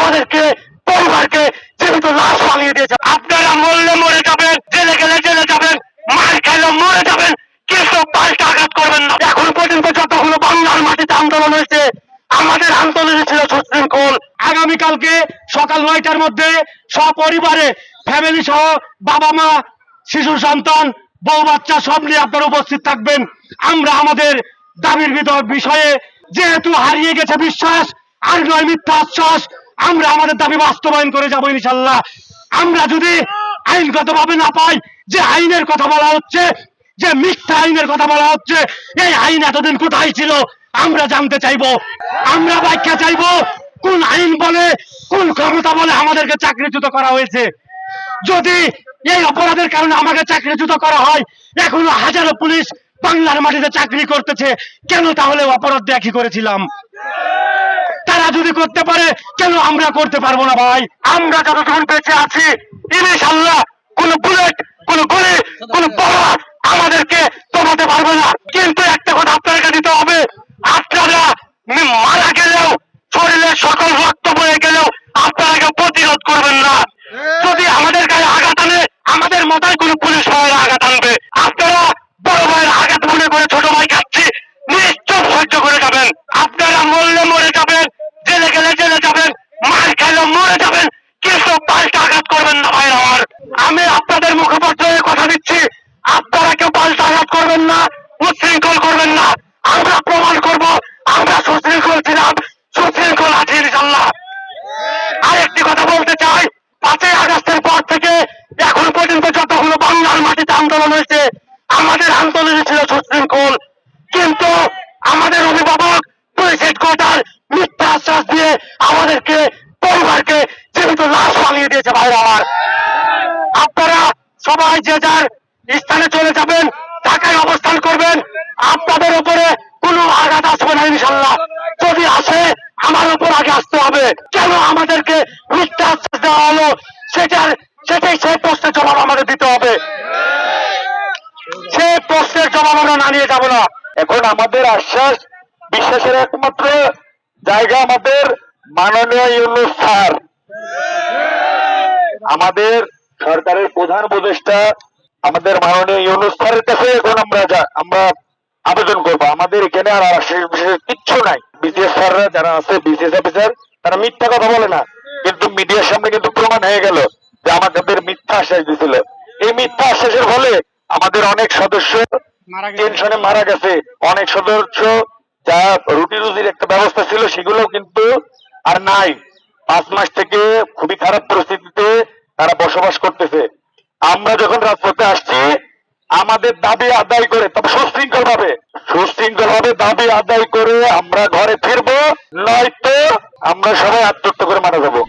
আমাদেরকে পরিবারকে জীবিত লাশ বানিয়ে দিয়েছে। আপনারা মরলে মরে যাবেন, জেলে গেলে জেলে যাবেন, মার খেলে মরে যাবেন, কিন্তু পাল্টা আঘাত করবেন না। এখন পর্যন্ত যতগুলো বাংলার মাটিতে আন্দোলন হয়েছে, আমাদের আন্দোলনে ছিল সুশৃঙ্খল। আগামীকালকে সকাল 9টার মধ্যে সপরিবারে ফ্যামিলি সহ বাবা মা, শিশু সন্তান, বউ বাচ্চা সব নিয়ে আপনারা উপস্থিত থাকবেন। আমরা আমাদের দাবির বিষয়ে যেহেতু হারিয়ে গেছে বিশ্বাস, আর নয় মিথ্যা আশ্বাস, আমরা আমাদের দাবি বাস্তবায়ন করে যাবো ইনশাল্লাহ। আমরা যদি আইনগতভাবে না পাই, যে আইনের কথা বলা হচ্ছে, যে মিথ্যা আইনের কথা বলা হচ্ছে, এই আইন এতদিন কোথায় ছিল আমরা জানতে চাইবো। আমরা ব্যাখ্যা চাইবো, কোন আইন বলে, কোন ক্ষমতা বলে আমাদেরকে চাকরিচ্যুত করা হয়েছে। যদি এই অপরাধের কারণে আমাকে চাকরিচ্যুত করা হয়, এখনো হাজারো পুলিশ বাংলার মাটিতে চাকরি করতেছে, কেন তাহলে অপরাধ একই করেছিলাম? তারা যদি করতে পারে, কেন আমরা করতে পারবো না? ভাই, আমরা যতক্ষণ বেঁচে আছি ইনশাআল্লাহ কোন বুলেট, কোন গুলি, কোন বরবাদ আমাদেরকে কমাতে পারবে না। কিন্তু একটা কথা আপনাদেরকে দিতে হবে, আপনারা মারা গেলেও, শরীরের সকল রক্ত বয়ে গেলেও আপনারা প্রতিরোধ করবেন না। যদি আমাদের গায়ে আঘাত আনে, আমাদের মাথায় কোন পুলিশ ভাইয়ের আঘাত আনবে, আপনারা বড় ভাইয়ের আঘাত মনে করে ছোট ভাই খাচ্ছি নিশ্চয় সহ্য করে যাবেন। আপনারা মরলে মরে যাবেন, জেলে গেলে জেলে যাবেন, মার খেলে মরে যাবেন, কিন্তু পাল্টা আঘাত করবেন না ভাই আমার। আমি আপনাদের মুখপাত্র হয়ে কথা দিচ্ছি, আপনারা কেউ পাল্টা আঘাত করবেন না, উচ্ছৃঙ্খল করবেন না। আমরা প্রমাণ করব আমরা সুশৃঙ্খল ছিলাম, সুশৃঙ্খল আছি ইনশাআল্লাহ। আরেকটি কথা বলতে চাই, 5ই আগস্টের পর থেকে এখন পর্যন্ত যতগুলো বাংলার মাটিতে আন্দোলন হয়েছে, আমাদের আন্দোলনে ছিল সুশৃঙ্খল, কিন্তু আমাদের অভিভাবক পুলিশ হেডকোয়ার্টার মিথ্যা আশ্বাস দিয়ে আমাদেরকে পরিবারকে জীবিত লাশ বানিয়ে দিয়েছে। ভাইরা আমার, আপনারা সবাই যে যার স্থানে চলে যাবেন, ঢাকায় অবস্থান করবেন। আপনাদের উপরে কোনো আঘাত আসবে না ইনশাল্লাহ। যদি আসে, আমার উপর আগে আসতে হবে। কেন আমাদেরকে মিথ্যা আশ্বাস দেওয়া হলো, সেটাই সেই প্রশ্নের জবাব আমাদের দিতে হবে। সেই প্রশ্নের জবাব আমরা না নিয়ে যাবো না। এখন আমাদের আশ্বাস বিশ্বাসের একমাত্র জায়গা আমাদের মাননীয় ইউনূস স্যার, আমাদের সরকারের প্রধান উপদেষ্টা, আমাদের মাননীয় ইউনূস স্যারের কাছে এখন আমরা আবেদন করবো। আমাদের এখানে আর আশ্বাস বিশেষ কিচ্ছু নাই। বিসিএস স্যাররা যারা আছে, বিসিএস অফিসার, তারা মিথ্যা কথা বলে না, কিন্তু মিডিয়ার সামনে কিন্তু প্রমাণ হয়ে গেল যে আমাদের মিথ্যা আশ্বাস দিছিল। এই মিথ্যা আশ্বাসের ফলে আমাদের অনেক সদস্য টেনশনে মারা গেছে, অনেক সদস্য যা রুটি রুজির একটা ব্যবস্থা ছিল সেগুলো কিন্তু আর নাই। 5 মাস থেকে খুবই খারাপ পরিস্থিতিতে তারা বসবাস করতেছে। আমরা যখন রাজপথে আসছি আমাদের দাবি আদায় করে, তবে সুশৃঙ্খল ভাবে দাবি আদায় করে আমরা ঘরে ফিরবো, নয়তো আমরা সবাই আত্মহত্যা করে মারা যাবো।